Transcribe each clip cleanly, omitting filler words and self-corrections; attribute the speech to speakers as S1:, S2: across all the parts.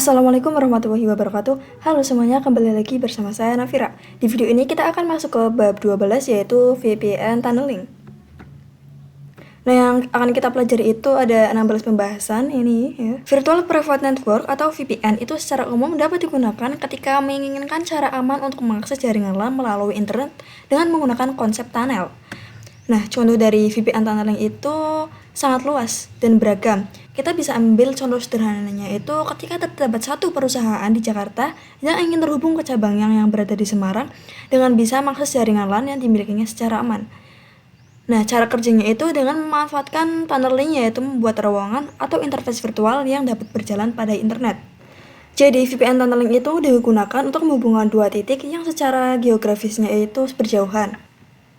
S1: Assalamualaikum warahmatullahi wabarakatuh. Halo semuanya, kembali lagi bersama saya Nafira. Di video ini kita akan masuk ke bab 12 yaitu VPN tunneling. Nah, yang akan kita pelajari itu ada 16 pembahasan ini ya. Virtual Private Network atau VPN itu secara umum dapat digunakan ketika menginginkan cara aman untuk mengakses jaringan LAN melalui internet dengan menggunakan konsep tunnel. Nah, contoh dari VPN tunneling itu sangat luas dan beragam. Kita bisa ambil contoh sederhananya itu ketika terdapat satu perusahaan di Jakarta yang ingin terhubung ke cabang yang berada di Semarang dengan bisa mengakses jaringan LAN yang dimilikinya secara aman. Nah, cara kerjanya itu dengan memanfaatkan tunneling, yaitu membuat terowongan atau interface virtual yang dapat berjalan pada internet. Jadi, VPN tunneling itu digunakan untuk menghubungkan dua titik yang secara geografisnya itu berjauhan.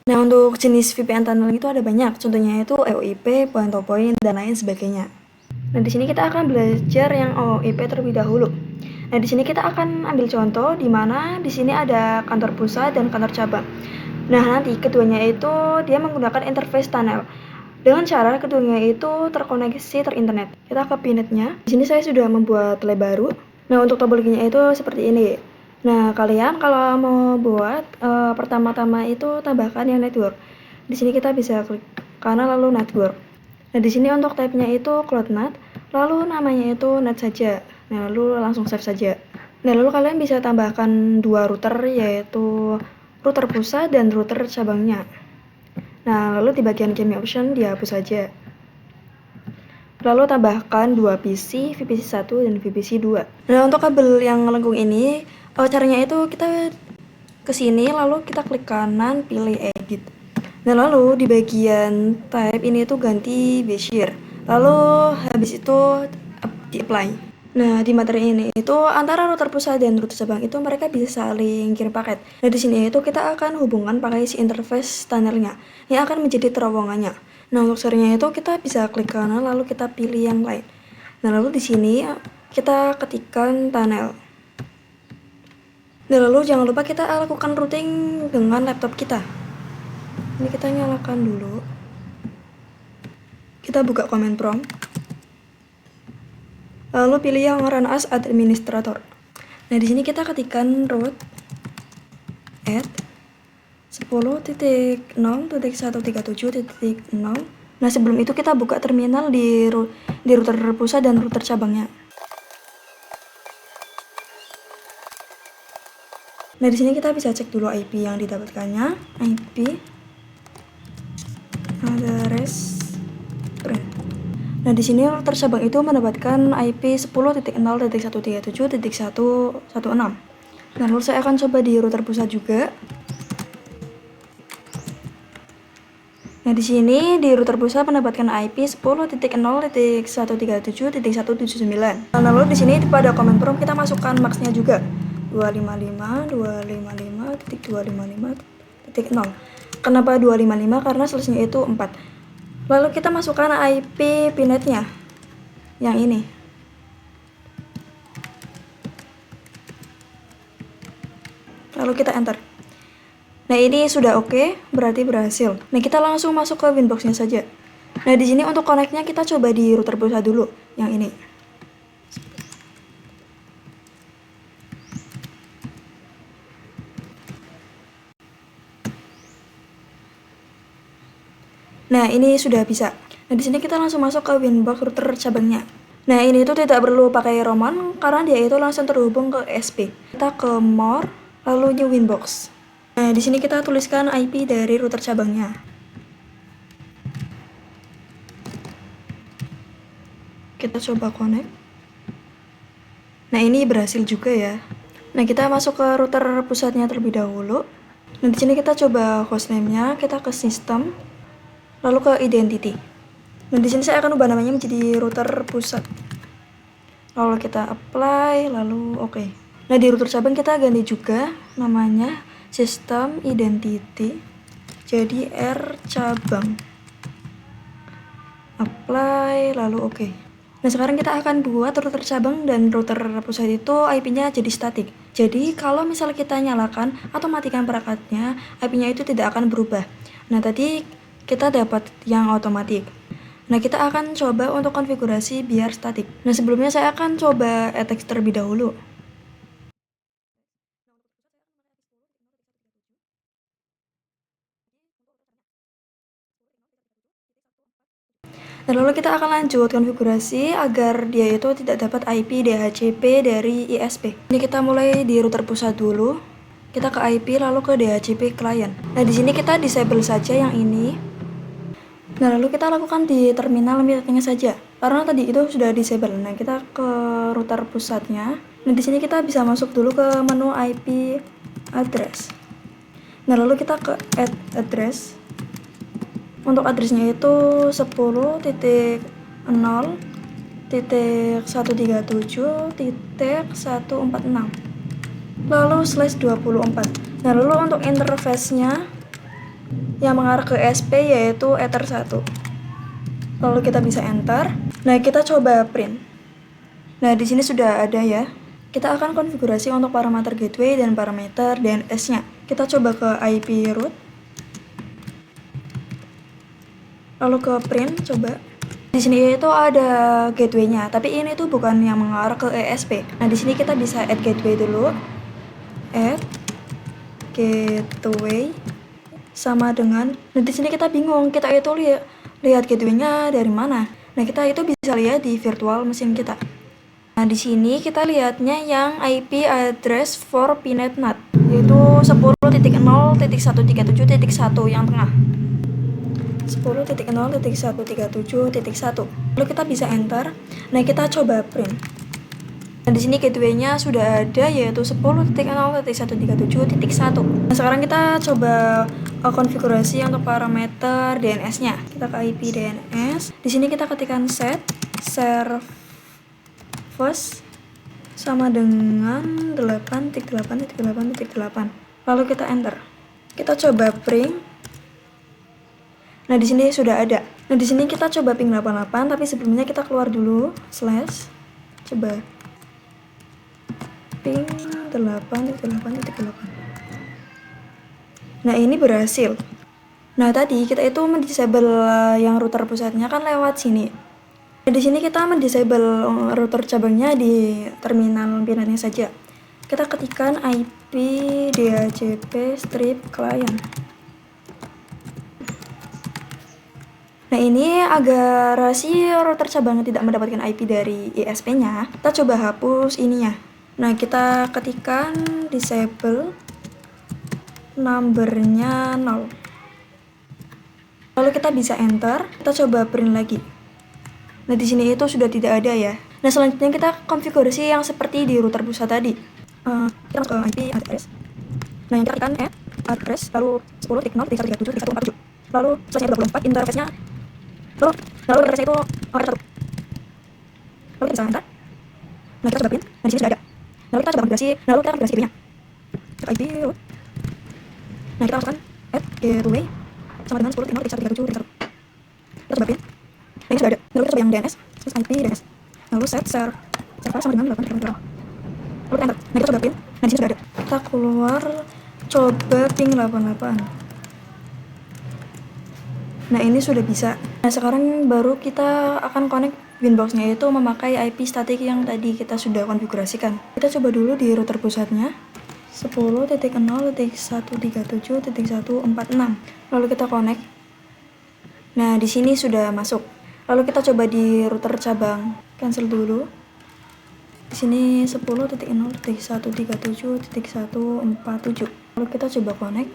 S1: Nah, untuk jenis VPN tunneling itu ada banyak, contohnya itu EOIP, point-to-point, dan lain sebagainya. Nah, di sini kita akan belajar yang EOIP terlebih dahulu. Nah, di sini kita akan ambil contoh di mana di sini ada kantor pusat dan kantor cabang. Nah, nanti keduanya itu dia menggunakan interface tunnel. Dengan cara keduanya itu terkoneksi terinternet. Kita ke pinetnya. Di sini saya sudah membuat lab baru. Nah, untuk topologinya itu seperti ini. Nah, kalian kalau mau buat pertama-tama itu tambahkan yang network. Di sini kita bisa klik kanan lalu network. Nah, di sini untuk type-nya itu cloudNet, lalu namanya itu net saja. Nah, lalu langsung save saja. Nah, lalu kalian bisa tambahkan dua router, yaitu router pusat dan router cabangnya. Nah, lalu di bagian game option dihapus saja. Lalu tambahkan dua PC, VPC 1 dan VPC 2. Nah, untuk kabel yang melengkung ini, caranya itu kita ke sini lalu kita klik kanan, pilih edit. Nah, lalu di bagian type ini itu ganti Bezier. Lalu habis itu di apply. Nah, di materi ini itu antara router pusat dan router cabang itu mereka bisa saling kirim paket. Nah, di sini itu kita akan hubungkan pakai si interface tunnelnya yang akan menjadi terowongannya. Nah, untuk serinya itu kita bisa klik kanan lalu kita pilih yang lain. Nah, lalu di sini kita ketikkan tunnel. Nah, lalu jangan lupa kita lakukan routing dengan laptop kita. Ini kita nyalakan dulu. Kita buka command prompt. Lalu pilih yang run as administrator. Nah, di sini kita ketikkan root at 10.0.137.0. Nah, sebelum itu kita buka terminal di router pusat dan router cabangnya. Nah, di sini kita bisa cek dulu IP yang didapatkannya. IP address brand. Nah, di sini router cabang itu mendapatkan IP 10.0.137.116. Nah, lalu saya akan coba di router pusat juga. Nah, di sini di router pusat mendapatkan IP 10.0.137.179. Nah, lalu di sini pada command prompt kita masukkan max-nya juga. 255.255.255.0. Kenapa 255? Karena selisihnya itu 4. Lalu kita masukkan IP pinetnya yang ini. Lalu kita enter. Nah, ini sudah oke, berarti berhasil. Nah, kita langsung masuk ke Winbox-nya saja. Nah, di sini untuk connect-nya kita coba di router pusat dulu, yang ini. Nah, ini sudah bisa. Nah, di sini kita langsung masuk ke Winbox router cabangnya. Nah, ini itu tidak perlu pakai Roman karena dia itu langsung terhubung ke SP. Kita ke More, lalu New Winbox. Nah, di sini kita tuliskan IP dari router cabangnya. Kita coba connect. Nah, ini berhasil juga ya. Nah, kita masuk ke router pusatnya terlebih dahulu. Nah, di sini kita coba hostname-nya, kita ke sistem, lalu ke identity. Nah, di sini saya akan ubah namanya menjadi router pusat. Lalu kita apply, lalu oke. Nah, di router cabang kita ganti juga namanya sistem identity jadi R cabang. Apply, lalu oke. Nah, sekarang kita akan buat router cabang dan router pusat itu IP-nya jadi statik. Jadi, kalau misal kita nyalakan atau matikan perangkatnya, IP-nya itu tidak akan berubah. Nah, tadi kita dapat yang otomatis. Nah, kita akan coba untuk konfigurasi biar statik. Nah, sebelumnya saya akan coba ETX terlebih dahulu. Nah, lalu kita akan lanjut konfigurasi agar dia itu tidak dapat IP DHCP dari ISP. Ini kita mulai di router pusat dulu. Kita ke IP lalu ke DHCP client. Nah, di sini kita disable saja yang ini. Nah, lalu kita lakukan di terminal meetingnya saja. Karena tadi itu sudah disable. Nah, kita ke router pusatnya. Nah, di sini kita bisa masuk dulu ke menu IP address. Nah, lalu kita ke add address. Untuk addressnya itu 10.0.137.146 lalu /24. Nah, lalu untuk interface-nya yang mengarah ke SP yaitu Ether 1. Lalu kita bisa enter. Nah, kita coba print. Nah, di sini sudah ada ya. Kita akan konfigurasi untuk parameter gateway dan parameter DNS-nya. Kita coba ke IP root. Lalu ke print, coba. Di sini itu ada gateway-nya, tapi ini tuh bukan yang mengarah ke ESP. Nah, di sini kita bisa add gateway dulu. Add gateway sama dengan. Nah, di sini kita bingung, kita itu lihat gateway-nya dari mana. Nah, kita itu bisa lihat di virtual mesin kita. Nah, di sini kita lihatnya yang IP address for PNet NAT, yaitu 10.0.137.1 yang tengah. 10.0.137.1. Lalu kita bisa enter. Nah, kita coba print. Nah, di sini gateway-nya sudah ada yaitu 10.0.137.1. Nah, sekarang kita coba konfigurasi untuk parameter DNS-nya. Kita ke IP DNS. Di sini kita ketikkan set service sama dengan 8.8.8.8. Lalu kita enter. Kita coba print. Nah, di sini sudah ada. Nah, di sini kita coba ping 88, tapi sebelumnya kita keluar dulu slash. Coba ping 8.8.8. Nah, ini berhasil. Nah, tadi kita itu mendisable yang router pusatnya kan lewat sini. Nah, di sini kita mendisable router cabangnya di terminal pinanya saja. Kita ketikkan IP DHCP strip client. Nah, ini agar si router cabangnya tidak mendapatkan IP dari ISP-nya, kita coba hapus ininya. Nah, kita ketikkan disable numbernya 0. Lalu kita bisa enter, kita coba print lagi. Nah, di sini itu sudah tidak ada ya. Nah, selanjutnya kita konfigurasi yang seperti di router pusat tadi. Kita masuk ke IP address. Nah, yang kita ketikkan address lalu 10.0.137.147. Lalu slash 24 interface-nya. Lalu interface itu ada 1. Lalu kita bisa enter. Nah, kita coba print. Nah, di sini sudah ada. Lalu kita coba konfigurasi. Lalu kita konfigurasi IP-nya. IP root. Nah, kita masukkan add gateway sama dengan 10.0.137.1. Kita coba print. Nah, ini sudah ada. Lalu kita coba yang DNS. Terus IP DNS. Lalu set server sama dengan 8.0. Lalu kita enter. Nah, kita coba print. Nah, di sini sudah ada. Kita keluar. Coba ping 88. Nah, ini sudah bisa. Nah, sekarang baru kita akan connect Winbox-nya, yaitu memakai IP statik yang tadi kita sudah konfigurasikan. Kita coba dulu di router pusatnya 10.0.137.146. Lalu kita connect. Nah, di sini sudah masuk. Lalu kita coba di router cabang. Cancel dulu. Di sini 10.0.137.147. Lalu kita coba connect.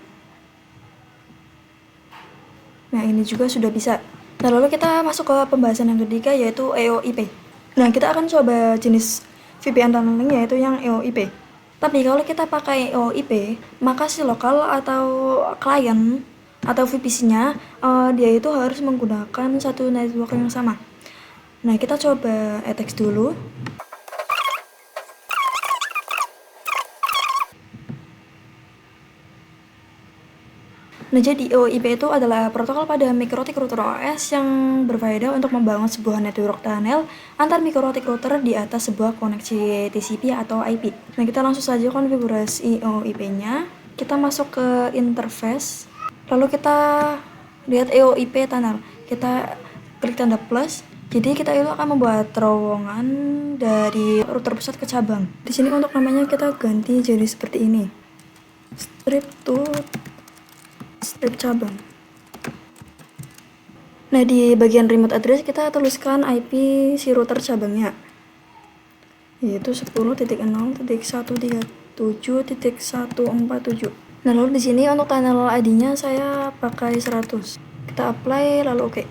S1: Nah, ini juga sudah bisa. Nah, lalu kita masuk ke pembahasan yang ketiga yaitu EOIP. Nah, kita akan coba jenis VPN tunneling yaitu yang EOIP. Tapi kalau kita pakai EOIP, maka si lokal atau klien atau VPC-nya dia itu harus menggunakan satu network yang sama. Nah, kita coba ETX dulu. Nah, jadi EOIP itu adalah protokol pada mikrotik router OS yang berfaedah untuk membangun sebuah network tunnel antar mikrotik router di atas sebuah koneksi TCP atau IP. Nah, kita langsung saja konfigurasi EOIP-nya. Kita masuk ke interface, lalu kita lihat EOIP tunnel. Kita klik tanda plus. Jadi kita itu akan membuat terowongan dari router pusat ke cabang. Di sini untuk namanya kita ganti jadi seperti ini. Strip to strip cabang. Nah, di bagian remote address kita tuliskan IP si router cabangnya, yaitu 10.0.137.147. Nah, lalu di sini untuk tunnel ID-nya saya pakai 100. Kita apply lalu oke.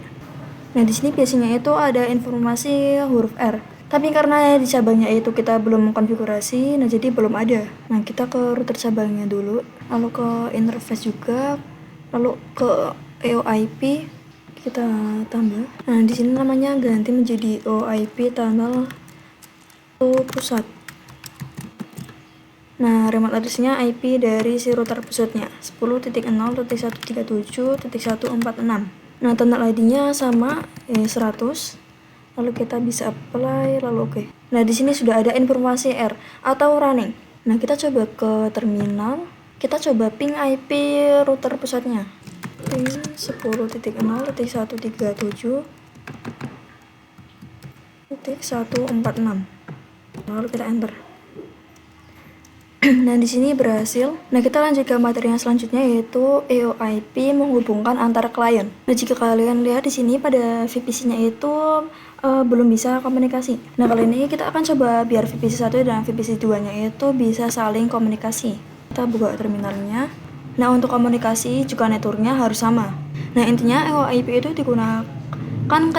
S1: Nah, di sini biasanya itu ada informasi huruf R. Tapi karena di cabangnya itu kita belum konfigurasi, nah jadi belum ada. Nah, kita ke router cabangnya dulu, lalu ke interface juga, lalu ke EOIP kita tambah. Nah, di sini namanya ganti menjadi EOIP tunnel pusat. Nah, remote address-nya IP dari si router pusatnya 10.0.137.146. Nah, tunnel ID-nya sama 100. Lalu kita bisa apply lalu oke. Nah, di sini sudah ada informasi R atau running. Nah, kita coba ke terminal. Kita coba ping IP router pusatnya. Ping 10.0.137.146. Lalu kita enter. Nah, di sini berhasil. Nah, kita lanjut ke materi yang selanjutnya, yaitu EOIP menghubungkan antar klien. Nah, jika kalian lihat di sini pada VPC-nya itu belum bisa komunikasi. Nah, kali ini kita akan coba biar VPC 1 dan VPC 2-nya itu bisa saling komunikasi. Kita buka terminalnya. Nah, untuk komunikasi juga networknya harus sama. Nah, intinya EOIP itu digunakan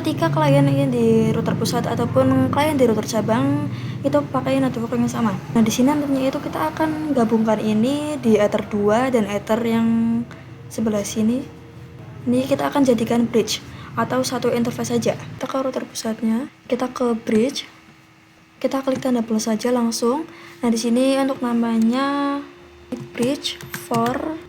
S1: ketika klien di router pusat ataupun klien di router cabang itu pakai network yang sama. Nah, di sini nantinya itu kita akan gabungkan ini di Ether 2 dan Ether yang sebelah sini. Ini kita akan jadikan bridge atau satu interface saja. Kita ke router pusatnya, kita ke bridge, kita klik tanda plus saja langsung. Nah, di sini untuk namanya bridge for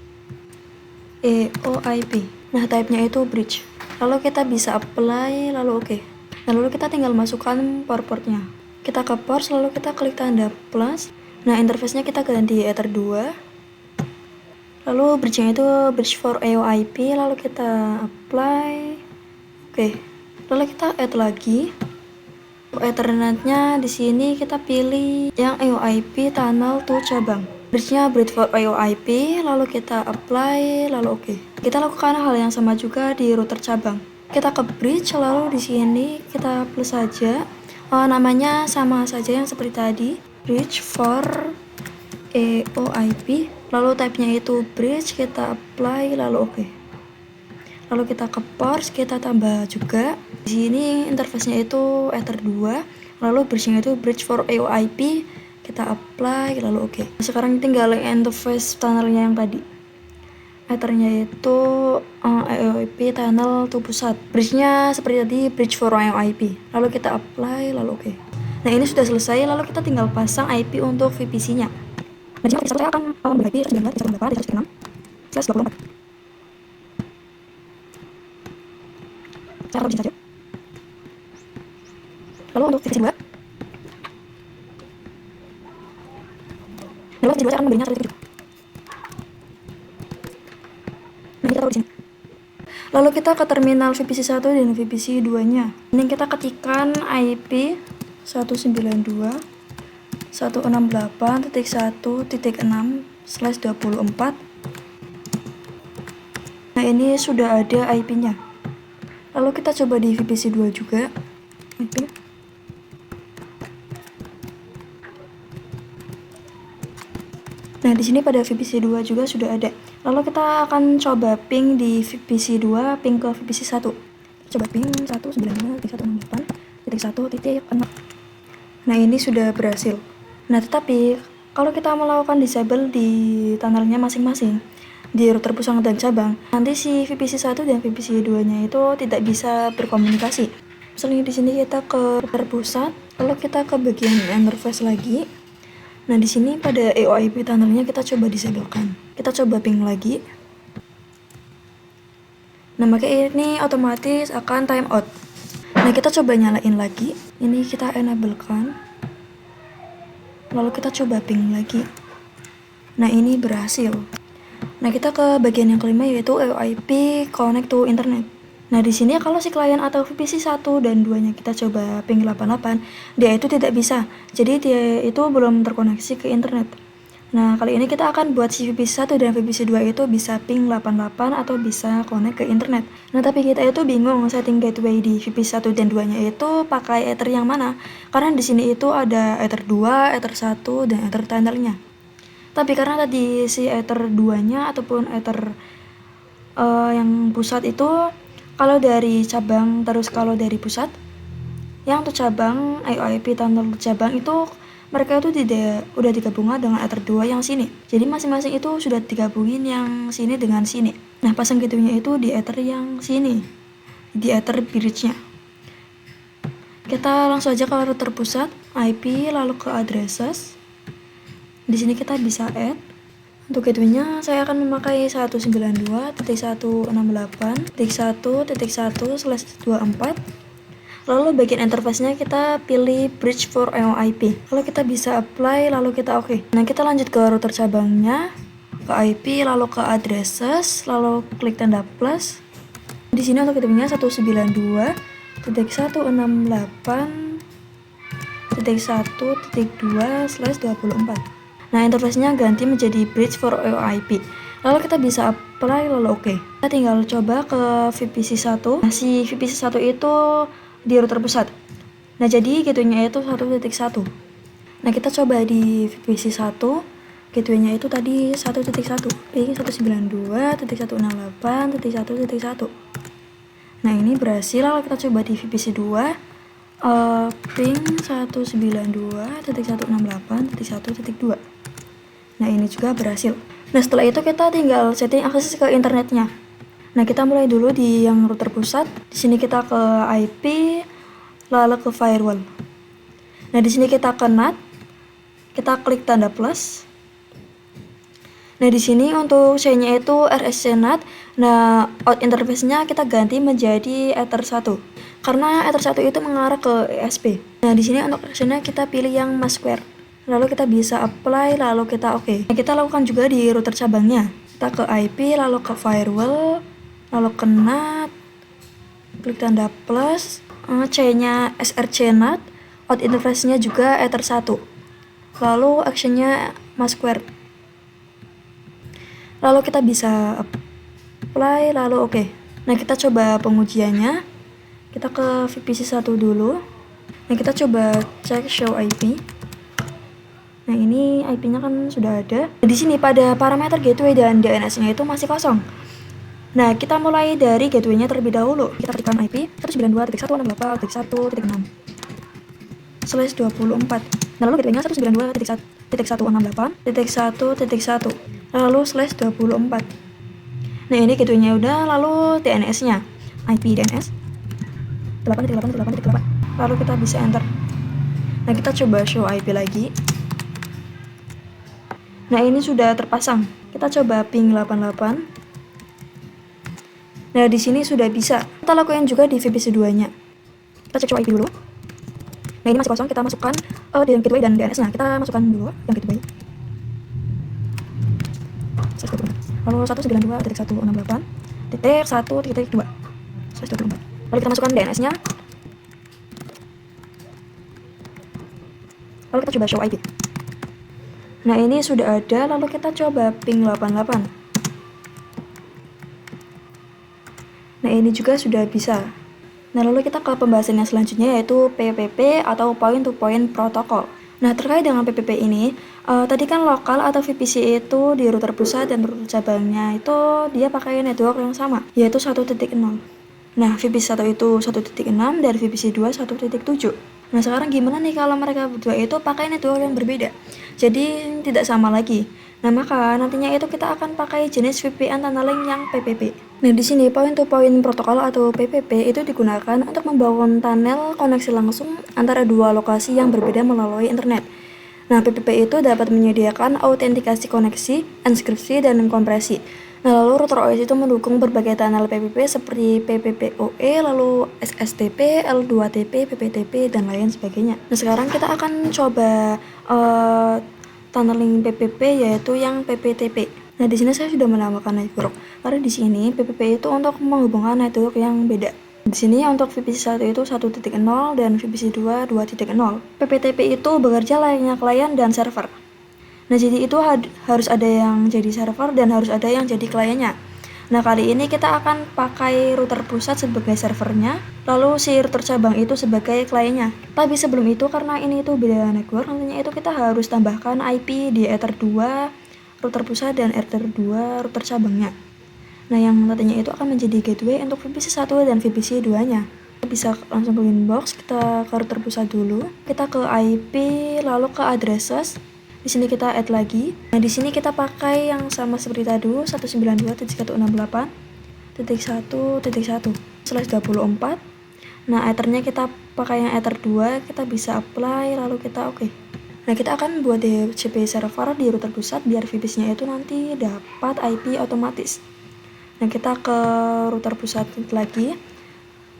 S1: EOIP. Nah, type-nya itu bridge. Lalu kita bisa apply lalu oke. Nah, lalu kita tinggal masukkan portnya. Kita ke port lalu kita klik tanda plus. Nah, interface-nya kita ganti Ether 2. Lalu bridge-nya itu bridge for EOIP, lalu kita apply. Oke. Lalu kita add lagi. Ethernet-nya di sini kita pilih yang EOIP tunnel to cabang. Bridge-nya bridge for EOIP, lalu kita apply lalu oke. Kita lakukan hal yang sama juga di router cabang. Kita ke bridge lalu di sini kita plus saja. Namanya sama saja yang seperti tadi, bridge for EOIP. Lalu type-nya itu bridge, kita apply lalu oke. Lalu kita ke port, kita tambah juga. Di sini interface-nya itu Ether 2, lalu bridge-nya itu bridge for EOIP, kita apply lalu oke. Sekarang tinggal interface tunnelnya yang tadi. Ethernya itu EOIP tunnel to pusat. Bridge-nya seperti tadi, bridge for EOIP. Lalu kita apply lalu oke. Nah, ini sudah selesai, lalu kita tinggal pasang IP untuk VPC-nya. Nah, jika saya akan berbagi 19.168.106/24. Saya taruh di sini saja. Lalu untuk VPC 2. Lalu VPC 2 saya akan memberinya 1.7. Nah, kita taruh di sini. Lalu kita ke terminal VPC 1 dan VPC 2-nya. Ini kita ketikkan IP 192.168.1.6/24. Nah, ini sudah ada IP-nya. Lalu kita coba di VPC 2 juga. IP. Nah, di sini pada VPC 2 juga sudah ada. Lalu kita akan coba ping di VPC 2, ping ke VPC 1. Coba ping 192.168.1.6. Nah, ini sudah berhasil. Nah, tetapi kalau kita melakukan disable di tunnelnya masing-masing di router pusat dan cabang, nanti si VPC 1 dan VPC 2-nya itu tidak bisa berkomunikasi. Misalnya di sini kita ke router pusat, lalu kita ke bagian interface lagi. Nah, di sini pada EOIP tunnelnya kita coba disablekan. Kita coba ping lagi. Nah, maka ini otomatis akan timeout. Nah, kita coba nyalain lagi. Ini kita enablekan. Lalu kita coba ping lagi. Nah, ini berhasil. Nah, kita ke bagian yang kelima, yaitu EOIP connect to internet. Nah, di sini kalau si klien atau VPC 1 dan 2-nya kita coba ping 88, dia itu tidak bisa. Jadi dia itu belum terkoneksi ke internet. Nah, kali ini kita akan buat si VPC 1 dan VPC 2 itu bisa ping 88 atau bisa connect ke internet. Nah, tapi kita itu bingung setting gateway di VPC 1 dan 2-nya itu pakai Ether yang mana. Karena di sini itu ada Ether 2, Ether 1, dan Ether tunnelnya. Tapi karena tadi si Ether 2-nya ataupun Ether yang pusat itu kalau dari cabang terus kalau dari pusat, yang untuk cabang IOIP tunnel cabang itu mereka itu udah digabungkan dengan Ether 2 yang sini. Jadi masing-masing itu sudah digabungin yang sini dengan sini. Nah, pasang gitunya itu di Ether yang sini, di Ether bridge-nya. Kita langsung aja ke router pusat, IP, lalu ke addresses. Di sini kita bisa add. Untuk gateway-nya saya akan memakai 192.168.1.1/24. Lalu bagian interface-nya kita pilih bridge for IOIP. Lalu kita bisa apply, lalu kita oke. Nah, kita lanjut ke router cabangnya, ke IP, lalu ke addresses, lalu klik tanda plus. Di sini untuk gateway-nya 192.168.1.2/24. Nah, interface-nya ganti menjadi bridge for IOIP. Lalu kita bisa apply, lalu oke. Kita tinggal coba ke VPC 1. Nah, si VPC 1 itu di router pusat. Nah, jadi gateway-nya itu 1.1. Nah, kita coba di VPC 1. Gateway-nya itu tadi 1.1. Ping 192.168.1.1. Nah, ini berhasil. Lalu kita coba di VPC 2. Ping 192.168.1.2. Nah, ini juga berhasil. Nah, setelah itu kita tinggal setting akses ke internetnya. Nah, kita mulai dulu di yang router pusat. Di sini kita ke IP, lalu ke firewall. Nah, di sini kita ke NAT. Kita klik tanda plus. Nah, di sini untuk C-nya itu RSC NAT. Nah, out interface-nya kita ganti menjadi Ether 1. Karena Ether 1 itu mengarah ke ESP. Nah, di sini untuk action-nya kita pilih yang mask square. Lalu kita bisa apply, lalu kita oke. Nah, kita lakukan juga di router cabangnya. Kita ke IP, lalu ke firewall, lalu ke NAT, klik tanda plus, C-nya SRC NAT, out interface-nya juga Ether 1. Lalu action-nya mask square. Lalu kita bisa apply, lalu oke. Nah, kita coba pengujiannya. Kita ke VPC 1 dulu. Nah, kita coba cek show IP. Nah, ini IP-nya kan sudah ada. Di sini pada parameter gateway dan DNS-nya itu masih kosong. Nah, kita mulai dari gateway-nya terlebih dahulu. Kita ketikkan IP 192.168.1.1/24. Nah, lalu gateway-nya 192.168.1.1. Lalu /24. Nah, ini gateway-nya udah, lalu DNS-nya. IP DNS 8.8.8.8. Lalu kita bisa enter. Nah, kita coba show IP lagi. Nah, ini sudah terpasang. Kita coba ping 88. Nah, di sini sudah bisa. Kita lakukan juga di VPC 2-nya. Kita cek show IP dulu. Nah, ini masih kosong. Kita masukkan di yang gateway dan DNS-nya. Kita masukkan dulu yang gateway. Lalu 192.168.1.2. Lalu kita masukkan DNS-nya. Lalu kita coba show IP. Nah, ini sudah ada, lalu kita coba ping 88. Nah, ini juga sudah bisa. Nah, lalu kita ke pembahasan yang selanjutnya yaitu PPP atau Point to Point Protocol. Nah, terkait dengan PPP ini, tadi kan lokal atau VPC itu di router pusat dan router cabangnya itu dia pakai network yang sama, yaitu 1.0. Nah, VPC 1 itu 1.6 dan VPC 2 1.7. Nah, sekarang gimana nih kalau mereka berdua itu pakai network yang berbeda? Jadi tidak sama lagi. Nah, maka nantinya itu kita akan pakai jenis VPN tunneling yang PPP. Nah, di sini point to point protokol atau PPP itu digunakan untuk membangun tunnel koneksi langsung antara dua lokasi yang berbeda melalui internet. Nah, PPP itu dapat menyediakan autentikasi koneksi, enkripsi, dan kompresi. Nah, lalu router OS itu mendukung berbagai tunnel PPP seperti PPPoE, lalu SSTP, L2TP, PPTP, dan lain sebagainya. Nah, sekarang kita akan coba tunneling PPP yaitu yang PPTP. Nah, di sini saya sudah menambahkan network. Karena di sini PPP itu untuk menghubungkan network yang beda. Di sini untuk VPC 1 itu 1.0 dan VPC 2 2.0. PPTP itu bekerja layaknya klien dan server. Nah, jadi itu harus ada yang jadi server dan harus ada yang jadi kliennya. Nah, kali ini kita akan pakai router pusat sebagai servernya, lalu si router cabang itu sebagai kliennya. Tapi sebelum itu, karena ini itu beda network, nantinya itu kita harus tambahkan IP di Ether 2 router pusat dan Ether 2 router cabangnya. Nah, yang nantinya itu akan menjadi gateway untuk VPC 1 dan VPC 2-nya. Kita bisa langsung ke inbox, kita ke router pusat dulu, kita ke IP, lalu ke addresses. Di sini kita add lagi. Nah, di sini kita pakai yang sama seperti tadi, 192.168.1.1/24. Nah, ethernya kita pakai yang ether 2, kita bisa apply, lalu kita oke. Nah, kita akan buat DHCP server di router pusat biar VPC-nya itu nanti dapat IP otomatis. Nah, kita ke router pusat lagi.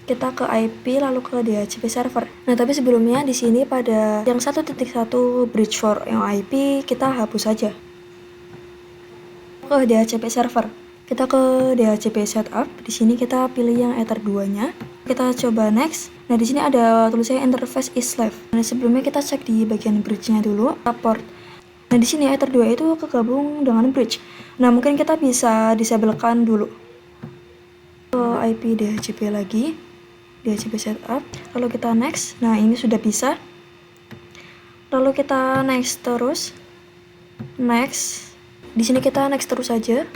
S1: Kita ke IP lalu ke DHCP server. Nah, tapi sebelumnya di sini pada yang 1.1 bridge for yang IP kita hapus saja. Ke DHCP server. Kita ke DHCP setup. Di sini kita pilih yang Ether 2-nya. Kita coba next. Nah, di sini ada tulisannya interface is left. Nah, sebelumnya kita cek di bagian bridge-nya dulu, port. Nah, di sini Ether 2 itu kegabung dengan bridge. Nah, mungkin kita bisa disablekan dulu. Ke IP DHCP lagi. DHCP setup, lalu kita next. Nah, ini sudah bisa. Lalu kita next terus. Next. Di sini kita next terus saja.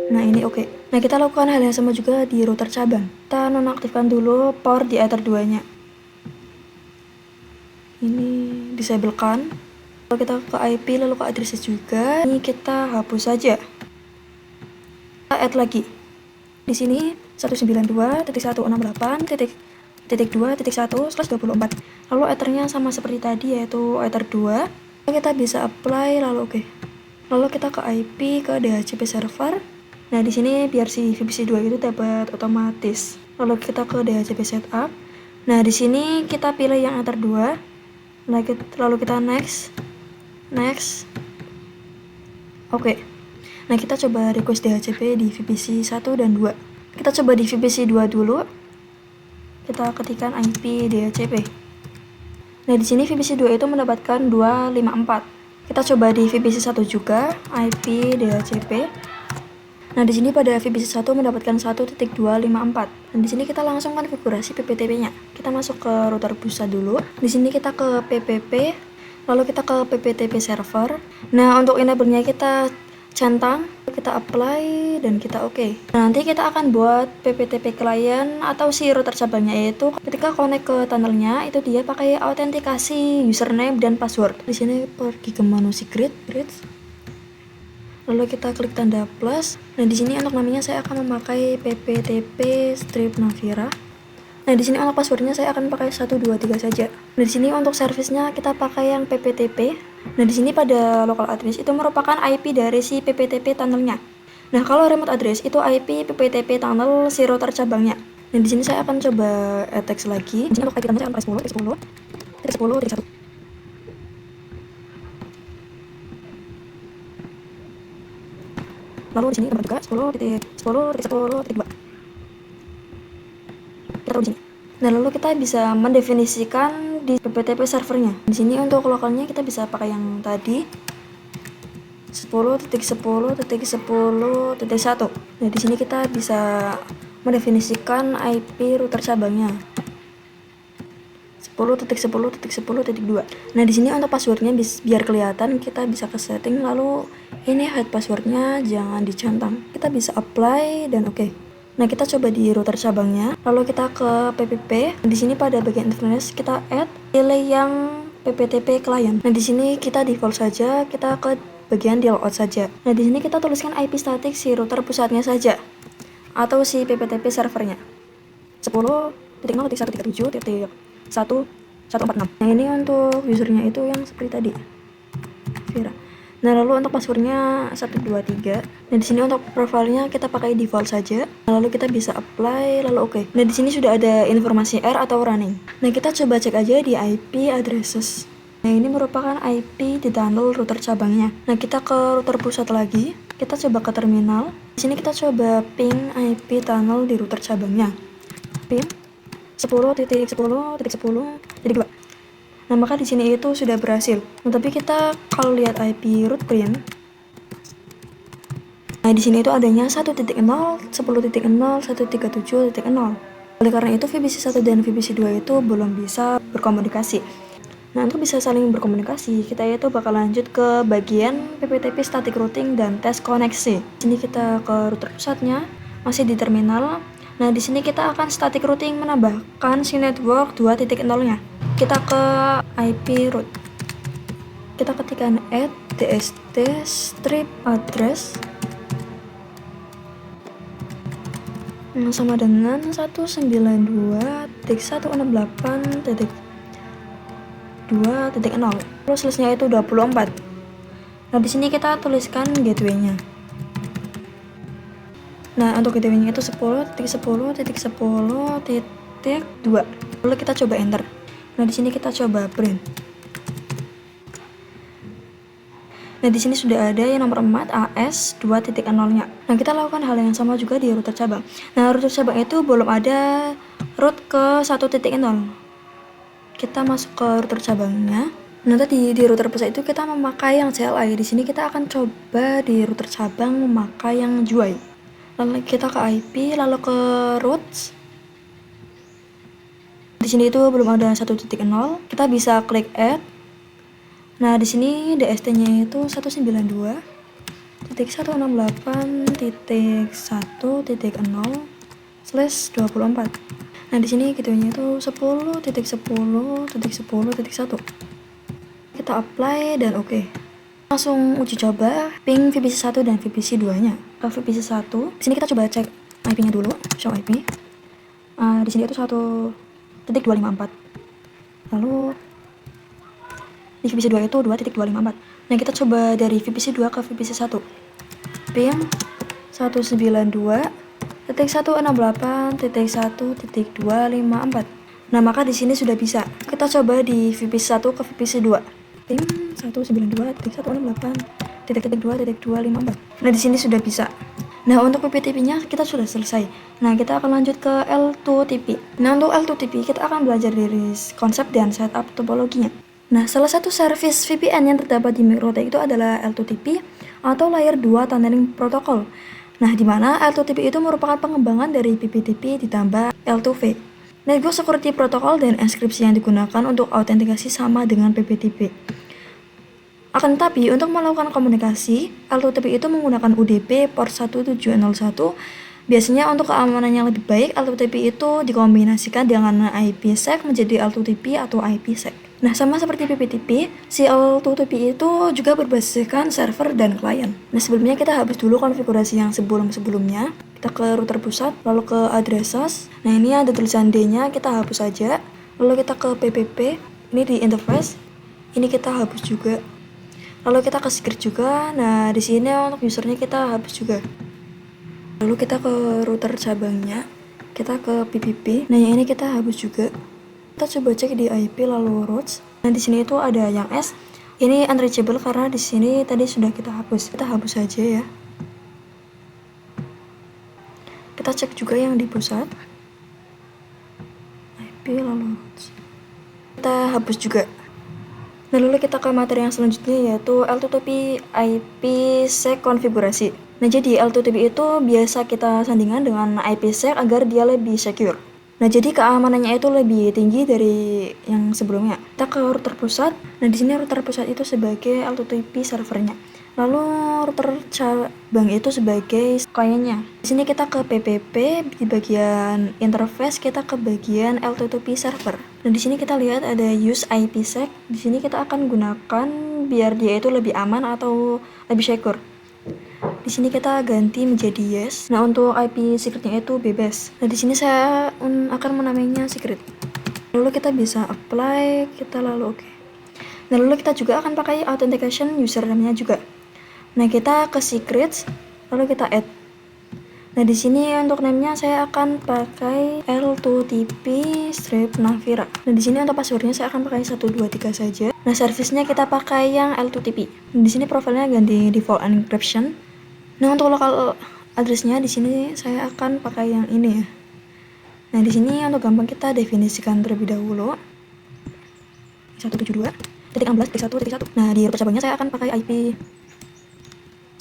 S1: Nah, ini oke. Nah, kita lakukan hal yang sama juga di router cabang. Kita nonaktifkan dulu port di Ether 2-nya. Ini disablekan. Lalu kita ke IP, lalu ke addresses juga. Ini kita hapus saja. Kita add lagi. Di sini 192.168.2.1/24. Lalu ethernya sama seperti tadi, yaitu ether 2. Kita bisa apply lalu oke. Lalu kita ke IP ke DHCP server. Nah, di sini biar si VPC 2 itu dapat otomatis. Lalu kita ke DHCP setup. Nah, di sini kita pilih yang ether 2. Nah, lalu kita next. Next. Oke. Nah, kita coba request DHCP di VPC 1 dan 2. Kita coba di VPC 2 dulu. Kita ketikkan IP DHCP. Nah, di sini VPC 2 itu mendapatkan 254. Kita coba di VPC 1 juga, IP DHCP. Nah, di sini pada VPC 1 mendapatkan 1.254. Dan di sini kita langsung konfigurasi PPTP-nya. Kita masuk ke router pusat dulu. Di sini kita ke PPP, lalu kita ke PPTP server. Nah, untuk enable-nya kita centang, kita apply dan kita oke. Nah, nanti kita akan buat PPTP client atau si router cabangnya, yaitu ketika connect ke tunnelnya itu dia pakai autentikasi username dan password. Di sini pergi ke menu secret, lalu kita klik tanda plus. Nah, di sini untuk namanya saya akan memakai PPTP strip Navira. Nah, di sini untuk passwordnya saya akan pakai 123 saja. Nah, di sini untuk servicenya kita pakai yang PPTP. Nah, di sini pada local address itu merupakan IP dari si PPTP tunnelnya. Nah, kalau remote address itu IP PPTP tunnel si router cabangnya. Nah, di sini saya akan coba text lagi. Di sini untuk IP tunnelnya saya akan pakai 10, 10, 10, 1. Lalu di sini tambah juga 10.10.10.2. Kita taruh di sini. Nah, lalu kita bisa mendefinisikan di PPTP servernya. Di sini untuk lokalnya kita bisa pakai yang tadi 10.10.10.1. Nah, di sini kita bisa mendefinisikan IP router cabangnya 10.10.10.2. Nah, di sini untuk passwordnya biar kelihatan kita bisa ke setting, lalu ini hide passwordnya jangan dicentang. Kita bisa apply dan oke. Nah, kita coba di router cabangnya, lalu kita ke PPP. Di sini pada bagian interface kita add, pilih yang PPTP client. Nah, di sini kita default saja, kita ke bagian di logout saja. Nah, di sini kita tuliskan IP static si router pusatnya saja atau si PPTP servernya 10.0.137.1.146. Nah, ini untuk usernya itu yang seperti tadi, Vira. Nah, lalu untuk passwordnya 123. Nah, di sini untuk profilnya kita pakai default saja. Nah, lalu kita bisa apply, lalu oke. Nah, di sini sudah ada informasi R atau running. Nah, kita coba cek aja di IP addresses. Nah, ini merupakan IP di tunnel router cabangnya. Nah, kita ke router pusat lagi. Kita coba ke terminal. Di sini kita coba ping IP tunnel di router cabangnya. Ping 10.10.10.2. Nah, maka di sini itu sudah berhasil. Nah, tapi kita kalau lihat IP root print, nah di sini itu adanya 1.0, 10.0, 137.0. Oleh karena itu VPC1 dan VPC2 itu belum bisa berkomunikasi. Nah, untuk bisa saling berkomunikasi, kita itu bakal lanjut ke bagian PPTP static routing dan tes koneksi. Di sini kita ke router pusatnya, masih di terminal. Nah, di sini kita akan static routing menambahkan si network 2.0-nya. Kita ke IP root. Kita ketikkan add dst strip address sama dengan 192.168.2.0. Terus listnya itu 24. Nah, di sini kita tuliskan gateway-nya. Nah, untuk gateway-nya itu 10.10.10.2. Lalu kita coba enter. Nah, di sini kita coba print. Nah, di sini sudah ada yang nomor 4 AS 2.0-nya. Nah, kita lakukan hal yang sama juga di router cabang. Nah, router cabang itu belum ada root ke 1.0. Kita masuk ke router cabangnya. Nah, tadi di router pusat itu kita memakai yang CLI. Di sini kita akan coba di router cabang memakai yang JUI. Lalu kita ke IP, lalu ke routes. Di sini itu belum ada 1.0. Kita bisa klik add. Nah, di sini DST-nya itu 192.168.1.0/24. Nah, di sini gateway-nya itu 10.10.10.1. Kita apply dan oke. Langsung uji coba ping VPC1 dan VPC2-nya. VPC1, di sini kita coba cek IP-nya dulu, show IP. Di sini itu 1.254. Lalu di VPC2 itu 2.254. Nah, kita coba dari VPC2 ke VPC1. Ping 192.168.1.254. Nah, maka di sini sudah bisa. Kita coba di VPC1 ke VPC2. Ping 192.168.2.254. Nah, di sini sudah bisa. Nah, untuk PPTP-nya kita sudah selesai. Nah, kita akan lanjut ke L2TP. Nah, untuk L2TP kita akan belajar dari konsep dan setup topologinya. Nah, salah satu service VPN yang terdapat di MikroTik itu adalah L2TP atau Layer 2 Tunneling Protocol. Nah, di mana L2TP itu merupakan pengembangan dari PPTP ditambah L2V. Network Security Protocol dan enkripsi yang digunakan untuk autentikasi sama dengan PPTP. Akan tetapi, untuk melakukan komunikasi, L2TP itu menggunakan UDP port 1701. Biasanya untuk keamanan yang lebih baik, L2TP itu dikombinasikan dengan IPsec menjadi L2TP atau IPsec. Nah, sama seperti PPTP, si L2TP itu juga berbasiskan server dan klien. Nah, sebelumnya kita hapus dulu konfigurasi yang sebelum-sebelumnya. Kita ke router pusat, lalu ke addresses. Nah, ini ada tulisan D-nya, kita hapus saja. Lalu kita ke PPP, ini di interface. Ini kita hapus juga. Lalu kita ke secret juga. Nah, di sini untuk usernya kita hapus juga. Lalu kita ke router cabangnya. Kita ke PPP. Nah, yang ini kita hapus juga. Kita coba cek di IP lalu routes. Nah, di sini itu ada yang S. Ini unreachable karena di sini tadi sudah kita hapus. Kita hapus saja ya. Kita cek juga yang di pusat. IP lalu routes. Kita hapus juga. Nah, lalu kita ke materi yang selanjutnya yaitu L2TP IPsec konfigurasi. Nah, jadi L2TP itu biasa kita sandingkan dengan IPsec agar dia lebih secure. Nah, jadi keamanannya itu lebih tinggi dari yang sebelumnya. Kita ke router pusat. Nah, di sini router pusat itu sebagai L2TP servernya. Lalu router cabang itu sebagai kliennya. Di sini kita ke PPP, di bagian interface kita ke bagian L2TP server. Nah, di sini kita lihat ada use IPsec. Di sini kita akan gunakan biar dia itu lebih aman atau lebih secure. Di sini kita ganti menjadi yes. Nah, untuk IP secretnya itu bebas. Nah, di sini saya akan menamainya secret. Lalu kita bisa apply, kita lalu oke. Nah, lalu kita juga akan pakai authentication username-nya juga. Nah, kita ke secrets, lalu kita add. Nah, di sini untuk name-nya saya akan pakai L2TP strip Navira. Nah, di sini untuk passwordnya saya akan pakai 123 saja. Nah, servisnya kita pakai yang L2TP. Di sini profilnya ganti default encryption. Nah, untuk lokal addressnya di sini saya akan pakai yang ini ya. Nah, di sini untuk gampang kita definisikan terlebih dahulu. 172.16.1.1. Nah, di router cabangnya saya akan pakai IP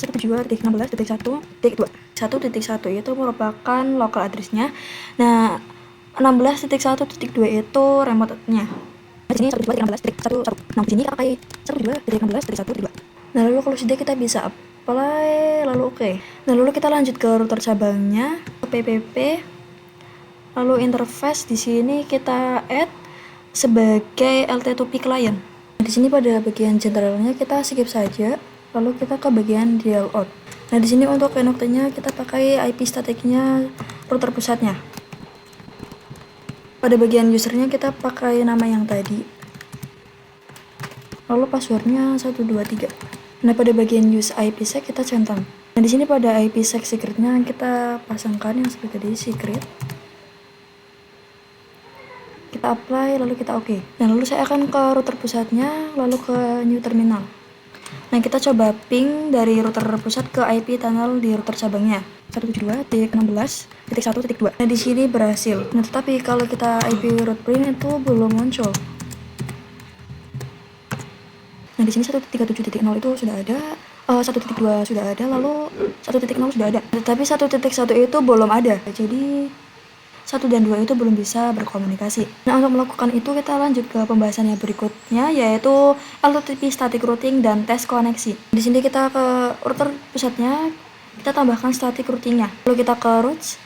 S1: 172.16.1.2. 1.1 itu merupakan local addressnya. Nah, 16.1.2 itu remote-nya. Di sini 172.16.1.1. Nah, di sini kita pakai 172.16.1.2. Nah, lalu kalau sudah kita bisa apply, lalu oke. Nah, lalu kita lanjut ke router cabangnya, ke PPP. Lalu interface di sini kita add sebagai LT2P client. Di sini pada bagian generalnya kita skip saja, lalu kita ke bagian dial out. Nah, di sini untuk connect-nya kita pakai IP statiknya router pusatnya. Pada bagian usernya kita pakai nama yang tadi. Lalu passwordnya 123. Nah, pada bagian use IPsec kita centang. Nah, di sini pada IPsec secretnya kita pasangkan yang seperti tadi, secret. Kita apply, lalu kita oke. Nah, lalu saya akan ke router pusatnya, lalu ke new terminal. Nah, kita coba ping dari router pusat ke IP tunnel di router cabangnya 172.16.1.2. Nah, di sini berhasil. Nah, tetapi kalau kita IP route print itu belum muncul. Nah, di sini 1.37.0 itu sudah ada, 1.2 sudah ada, lalu 1.0 sudah ada. Tetapi 1.1 itu belum ada. Jadi 1 dan 2 itu belum bisa berkomunikasi. Nah, untuk melakukan itu kita lanjut ke pembahasan yang berikutnya, yaitu L2TP static routing dan tes koneksi. Di sini kita ke router pusatnya, kita tambahkan static routingnya. Lalu kita ke routes.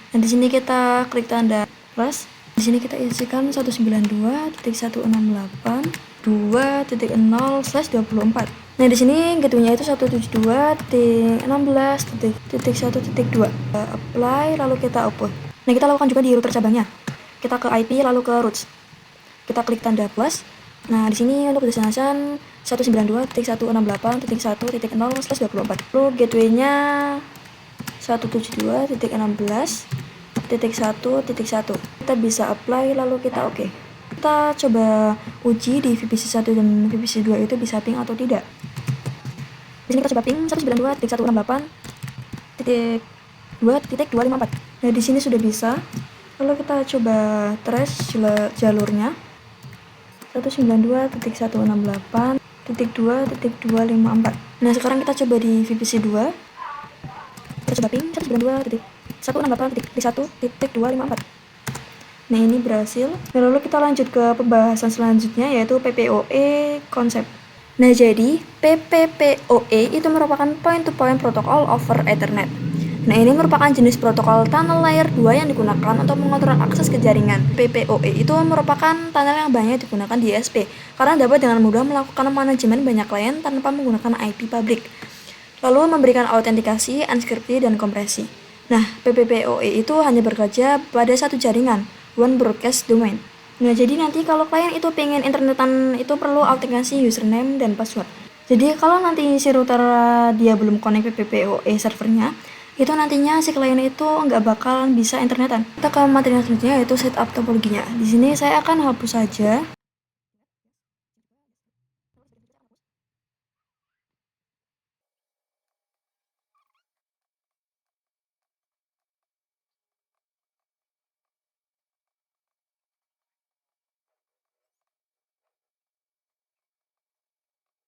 S1: Dan di sini kita klik tanda plus. Di sini kita isikan 192.168.2.0/24. Nah, di sini gateway-nya itu 172.16.1.2. Apply, lalu kita output. Nah, kita lakukan juga di router cabangnya. Kita ke IP, lalu ke routes. Kita klik tanda plus. Nah, di sini untuk destination 192.168.1.0/24. Lalu gateway-nya 172.16.1.1. Kita bisa apply, lalu kita oke. Kita coba uji di VPC 1 dan VPC 2 itu bisa ping atau tidak. Di sini kita coba ping 192.168.2.254. Nah, di sini sudah bisa. Lalu kita coba trace jalurnya 192.168.2.254. Nah, sekarang kita coba di VPC 2. Kita coba ping 192.168.1.254. Nah, ini berhasil. Dan lalu kita lanjut ke pembahasan selanjutnya, yaitu PPOE konsep. Nah, jadi PPPoE itu merupakan point-to-point protocol over Ethernet. Nah, ini merupakan jenis protokol tunnel layer 2 yang digunakan untuk mengontrol akses ke jaringan. PPOE itu merupakan tunnel yang banyak digunakan di ISP karena dapat dengan mudah melakukan manajemen banyak klien tanpa menggunakan IP publik, lalu memberikan autentikasi, unscripted, dan kompresi. Nah, PPPoE itu hanya bekerja pada satu jaringan, one broadcast domain. Nah, jadi nanti kalau klien itu pengen internetan itu perlu autentikasi username dan password. Jadi kalau nanti si router dia belum connect PPPoE servernya, itu nantinya si klien itu nggak bakalan bisa internetan. Kita ke materi selanjutnya, yaitu setup topologinya. Di sini saya akan hapus saja.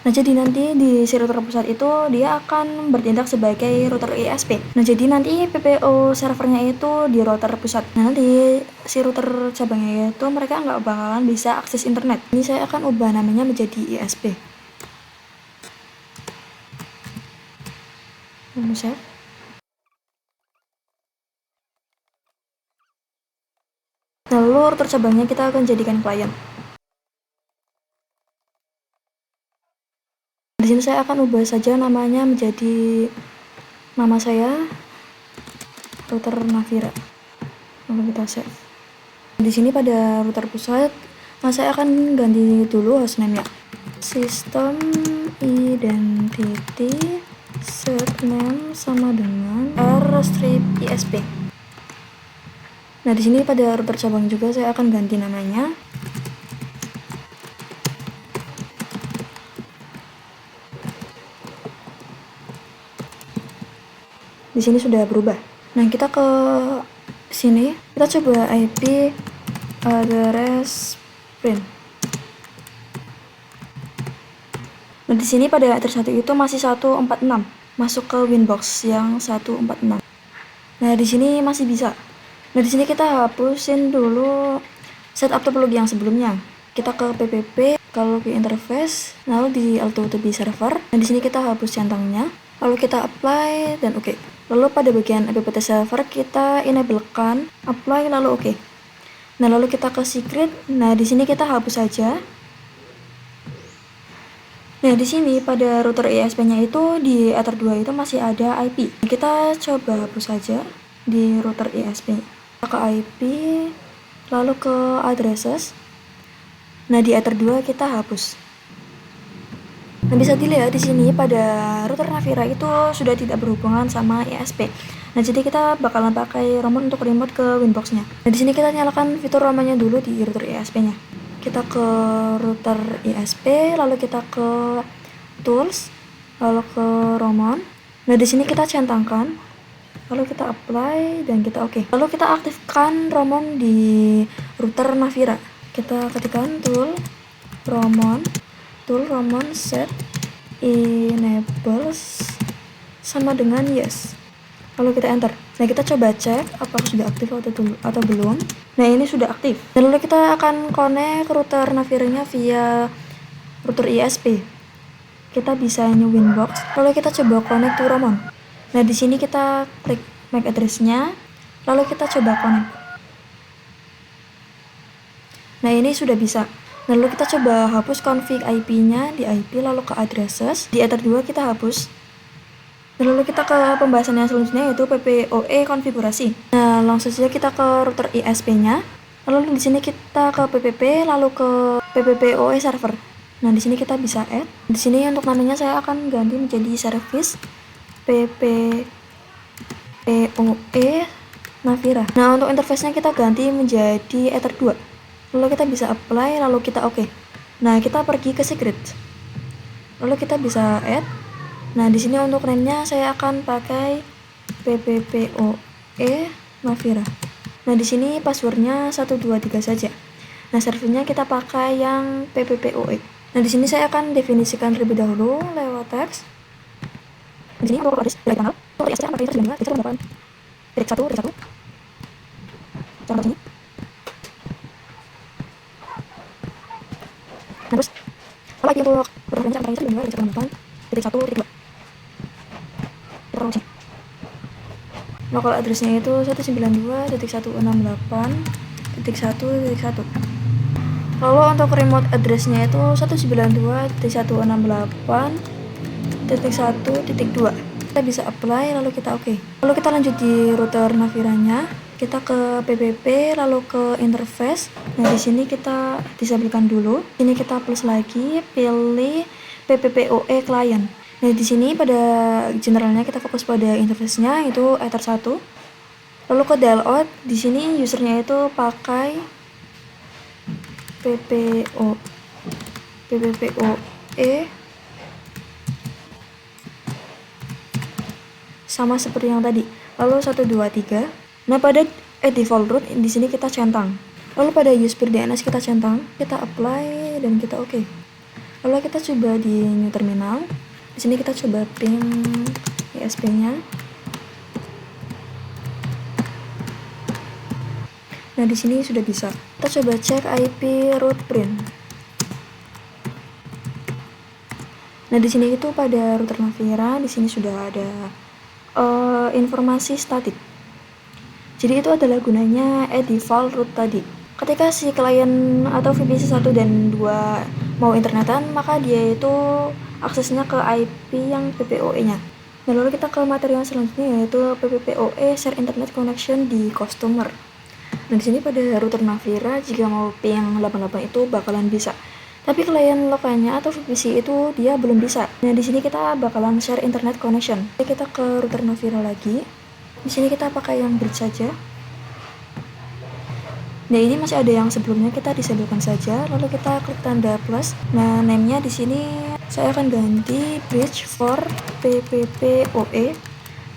S1: Nah, jadi nanti di si router pusat itu dia akan bertindak sebagai router ISP. Nah, jadi nanti PPO servernya itu di router pusat. Nah, nanti si router cabangnya itu mereka nggak bakalan bisa akses internet. Ini saya akan ubah namanya menjadi ISP. Lalu save. Nah, lalu router cabangnya kita akan jadikan klien. Di sini saya akan ubah saja namanya menjadi nama saya router Navira. Lalu kita save. Di sini pada router pusat, saya akan ganti dulu hostname-nya. System identity set name sama dengan r/isp. Nah, di sini pada router cabang juga saya akan ganti namanya Di sini sudah berubah. Nah, kita ke sini, kita coba IP address print. Nah, di sini pada address 1 itu masih 146, masuk ke Winbox yang 146. Nah, di sini masih bisa. Nah, di sini kita hapusin dulu setup topologi yang sebelumnya. Kita ke PPP, kalau ke interface, lalu di auto to be server. Nah, di sini kita hapus centangnya, lalu kita apply dan oke. Lalu pada bagian apt server kita enablekan apply lalu oke. Nah, lalu kita ke secret. Nah, di sini kita hapus saja. Nah, di sini pada router ISP-nya itu di Ether 2 itu masih ada IP. Kita coba hapus saja di router ISP. Ke IP, lalu ke addresses. Nah, di Ether 2 kita hapus. Nah, bisa dilihat di sini pada router Navira itu sudah tidak berhubungan sama ISP. Nah, jadi kita bakalan pakai ROM untuk remote ke Winbox-nya. Nah, di sini kita nyalakan fitur ROM-nya dulu di router ISP-nya. Kita ke router ISP, lalu kita ke tools, lalu ke ROM. Nah, di sini kita centangkan, lalu kita apply dan kita oke. Lalu kita aktifkan ROM di router Navira. Kita ketikkan tool ROM set enables sama dengan yes. Lalu kita enter. Nah, kita coba cek apakah sudah aktif atau belum. Nah, ini sudah aktif. Dan lalu kita akan connect router Navira-nya via router ISP. Kita bisa new Winbox. Lalu kita coba connect to ROM. Nah, di sini kita klik MAC address-nya. Lalu kita coba connect. Nah, ini sudah bisa. Lalu kita coba hapus config IP-nya di IP, lalu ke addresses. Di Ether 2 kita hapus. Lalu kita ke pembahasan yang selanjutnya yaitu PPOE konfigurasi. Nah, langsung saja kita ke router ISP-nya. Lalu di sini kita ke PPP, lalu ke PPPoE server. Nah, di sini kita bisa add. Di sini untuk namanya saya akan ganti menjadi service PPPoE Navira. Nah, untuk interface-nya kita ganti menjadi Ether 2. Lalu kita bisa apply, lalu kita oke. Nah, kita pergi ke secret. Lalu kita bisa add. Nah, di sini untuk name-nya saya akan pakai PPPoE Navira. Nah, di sini passwordnya 123 saja. Nah, servernya kita pakai yang PPPoE. Nah, di sini saya akan definisikan terlebih dahulu lewat teks. Di sini untuk address dari kanal, untuk ISP akan pakai 192.168.1.1. Contoh sini. Nah, terus kalau IP untuk referensi akan pakai 192.168.1.2. Local address-nya itu 192.168.1.1. Lalu untuk remote address-nya itu 192.168.1.2. Kita bisa apply, lalu kita oke. Lalu kita lanjut di router Navira-nya. Kita ke PPP, lalu ke interface. Nah, di sini kita disablekan dulu. Ini kita plus lagi, pilih PPPoE client. Nah, di sini pada generalnya kita fokus pada interface-nya itu Ether 1. Lalu ke dialout, di sini usernya itu pakai PPPoE sama seperti yang tadi. Lalu 123. Nah, pada default root di sini kita centang. Lalu pada USB DNS kita centang, kita apply dan kita oke. Lalu kita coba di new terminal. Di sini kita coba ping ISP-nya. Nah, di sini sudah bisa. Kita coba cek IP root print. Nah, di sini itu pada router Navira, di sini sudah ada informasi statik. Jadi itu adalah gunanya default root tadi. Ketika si klien atau VPC 1 dan 2 mau internetan, maka dia itu aksesnya ke IP yang PPOE-nya. Nah, lalu kita ke materi yang selanjutnya yaitu PPPoE share internet connection di customer. Nah, di sini pada router Navira jika mau ping 88 itu bakalan bisa. Tapi klien lokalnya atau VPC itu dia belum bisa. Nah, di sini kita bakalan share internet connection. Kita ke router Navira lagi. Di sini kita pakai yang bridge saja. Nah, ini masih ada yang sebelumnya, kita disablekan saja. Lalu kita klik tanda plus. Nah, name-nya di sini saya akan ganti bridge for PPPoE.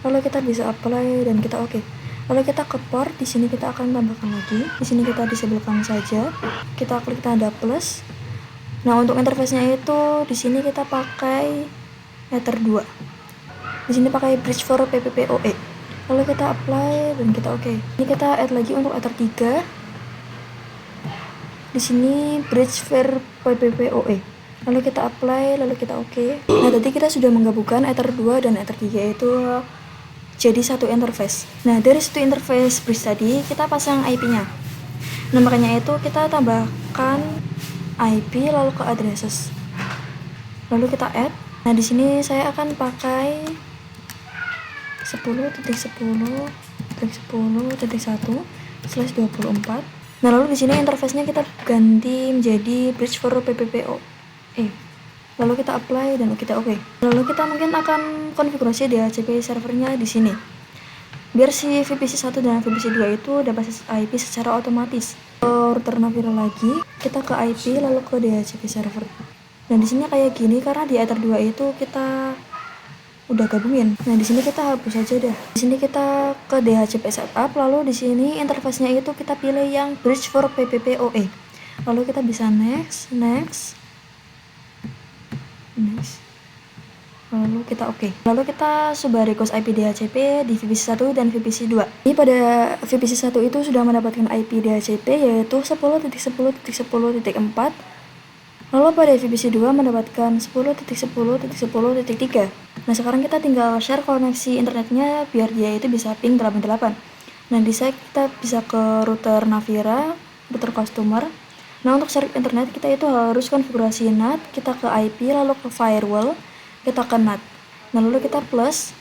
S1: Lalu kita bisa apply dan kita oke. Lalu kita ke port, di sini kita akan tambahkan lagi. Di sini kita disablekan saja. Kita klik tanda plus. Nah, untuk interface-nya itu di sini kita pakai Ether 2. Di sini pakai bridge for PPPoE. Lalu kita apply dan kita oke. Ini kita add lagi untuk Ether 3. Di sini bridge for PPPoE. Lalu kita apply, lalu kita oke. Nah, tadi kita sudah menggabungkan Ether 2 dan Ether 3 itu jadi satu interface. Nah, dari satu interface bridge tadi kita pasang IP-nya. Nah, makanya itu kita tambahkan IP lalu ke addresses. Lalu kita add. Nah, di sini saya akan pakai 10.10.10.1/24. Nah, lalu di sini interface-nya kita ganti menjadi bridge for PPPoE. Lalu kita apply dan kita oke. Lalu kita mungkin akan konfigurasi DHCP servernya di sini. Biar si VPC 1 dan VPC 2 itu dapat IP secara otomatis. Ke router Navira lagi, kita ke IP lalu ke DHCP server. Nah, di sini kayak gini karena di Ether 2 itu kita udah gabungin. Nah, di sini kita hapus aja dah. Di sini kita ke DHCP setup, lalu di sini interface-nya itu kita pilih yang bridge for PPPoE. Lalu kita bisa next. Lalu kita oke. Lalu kita coba request IP DHCP di VPC 1 dan VPC 2. Ini pada VPC 1 itu sudah mendapatkan IP DHCP yaitu 10.10.10.4. Lalu pada VPC 2 mendapatkan 10.10.10.3. Nah, sekarang kita tinggal share koneksi internetnya biar dia itu bisa ping 88. Nah, di sini kita bisa ke router Navira, router customer. Nah, untuk share internet kita itu harus konfigurasi NAT, kita ke IP lalu ke firewall, kita ke NAT. Nah, lalu kita plus.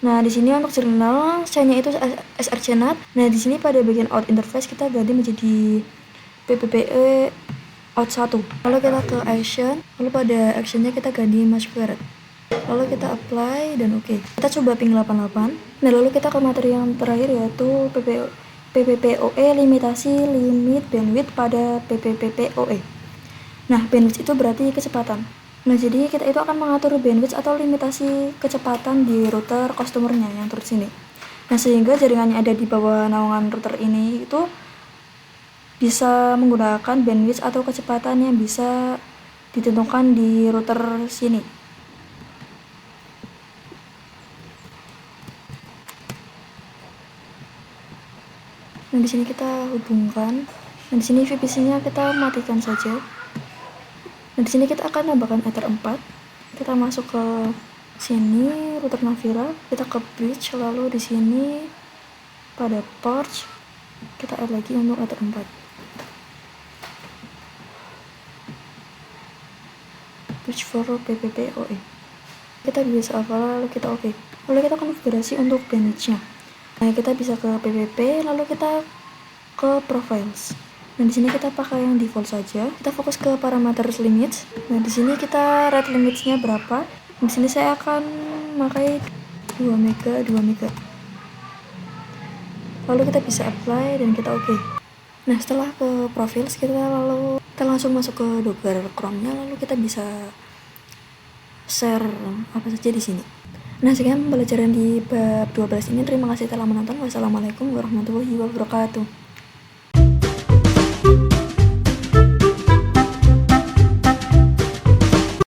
S1: Nah, di sini untuk jurnal C-nya itu SRC NAT. Nah, di sini pada bagian out interface kita ganti menjadi PPPE out 1. Lalu kita ke action, lalu pada actionnya kita ganti masquerade. Lalu kita apply dan oke. Kita coba ping 88. Nah, lalu kita ke materi yang terakhir yaitu PPPoE limitasi limit bandwidth pada PPPoE. Nah, bandwidth itu berarti kecepatan. Nah, jadi kita itu akan mengatur bandwidth atau limitasi kecepatan di router customernya yang turut sini. Nah, sehingga jaringannya ada di bawah naungan router ini itu bisa menggunakan bandwidth atau kecepatan yang bisa ditentukan di router sini. Nah, di sini kita hubungkan. Nah, di sini VPC-nya kita matikan saja. Nah, di sini kita akan tambahkan Ether 4. Kita masuk ke sini router Navira, kita ke bridge, lalu di sini pada port kita add lagi untuk Ether 4. Bridge for PPPoE. Kita bisa hafal lalu kita oke. Lalu kita konfigurasi untuk bandwidth-nya. Nah, kita bisa ke PPP, lalu kita ke profiles. Nah, di sini kita pakai yang default saja. Kita fokus ke parameter limits. Nah, di sini kita rate limitsnya berapa. Di sini saya akan pakai 2 mega. Lalu kita bisa apply dan kita oke. Nah, setelah ke profiles kita langsung masuk ke Docker Chrome-nya, lalu kita bisa share apa saja di sini. Nah, sekian pembelajaran di bab 12 ini. Terima kasih telah menonton. Wassalamualaikum warahmatullahi wabarakatuh.